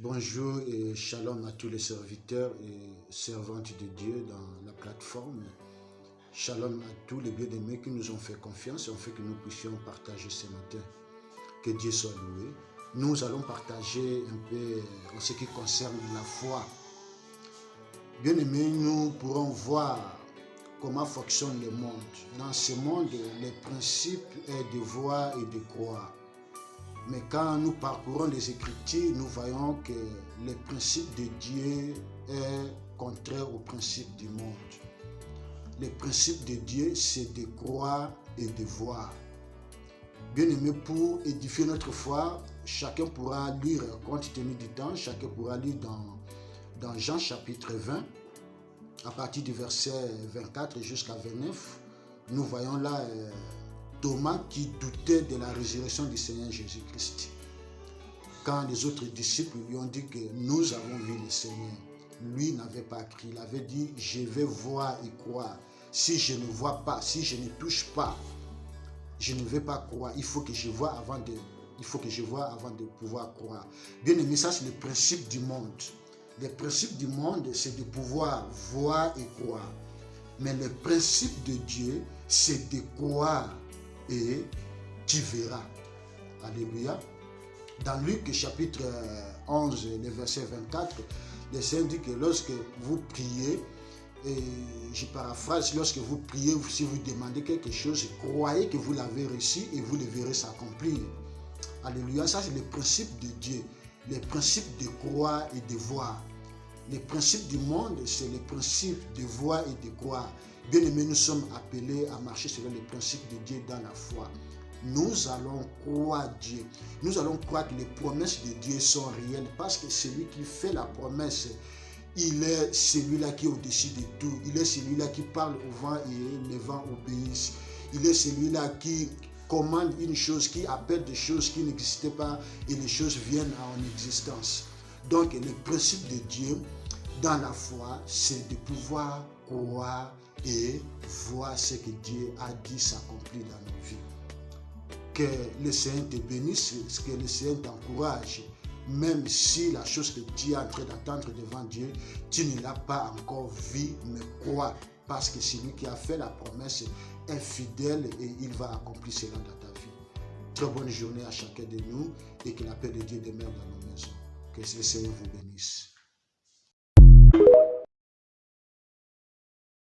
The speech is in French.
Bonjour et shalom à tous les serviteurs et servantes de Dieu dans la plateforme. Shalom à tous les bien-aimés qui nous ont fait confiance et ont fait que nous puissions partager ce matin. Que Dieu soit loué. Nous allons partager un peu en ce qui concerne la foi. Bien-aimés, nous pourrons voir comment fonctionne le monde. Dans ce monde, les principes est de voir et de croire. Mais quand nous parcourons les Écritures, nous voyons que le principe de Dieu est contraire au principe du monde. Le principe de Dieu, c'est de croire et de voir. Bien aimé, pour édifier notre foi, chacun pourra lire, compte tenu du temps, chacun pourra lire dans Jean chapitre 20, à partir du verset 24 jusqu'à 29. Nous voyons là Thomas qui doutait de la résurrection du Seigneur Jésus-Christ. Quand les autres disciples lui ont dit que nous avons vu le Seigneur, lui n'avait pas cru. Il avait dit, je vais voir et croire. Si je ne vois pas, si je ne touche pas, je ne vais pas croire. Il faut que je vois avant de pouvoir croire. Bien aimé, ça c'est le principe du monde. Le principe du monde, c'est de pouvoir voir et croire. Mais le principe de Dieu, c'est de croire et tu verras. Alléluia. Dans Luc chapitre 11, le verset 24, le Seigneur dit que lorsque vous priez, et je paraphrase, lorsque vous priez, si vous demandez quelque chose, croyez que vous l'avez reçu et vous le verrez s'accomplir. Alléluia. Ça c'est le principe de Dieu, le principe de croire et de voir. Le principe du monde, c'est le principe de voir et de croire. Bien aimés, nous sommes appelés à marcher selon le principe de Dieu dans la foi. Nous allons croire Dieu. Nous allons croire que les promesses de Dieu sont réelles parce que celui qui fait la promesse, il est celui-là qui est au-dessus de tout. Il est celui-là qui parle au vent et les vents obéissent. Il est celui-là qui commande une chose, qui appelle des choses qui n'existaient pas et les choses viennent en existence. Donc le principe de Dieu dans la foi, c'est de pouvoir croire et voir ce que Dieu a dit s'accomplir dans nos vies. Que le Seigneur te bénisse, que le Seigneur t'encourage, même si la chose que tu es en train d'attendre devant Dieu, tu ne l'as pas encore vue, mais crois, parce que celui qui a fait la promesse est fidèle et il va accomplir cela dans ta vie. Très bonne journée à chacun de nous et que la paix de Dieu demeure dans nos maisons. Que le Seigneur vous bénisse.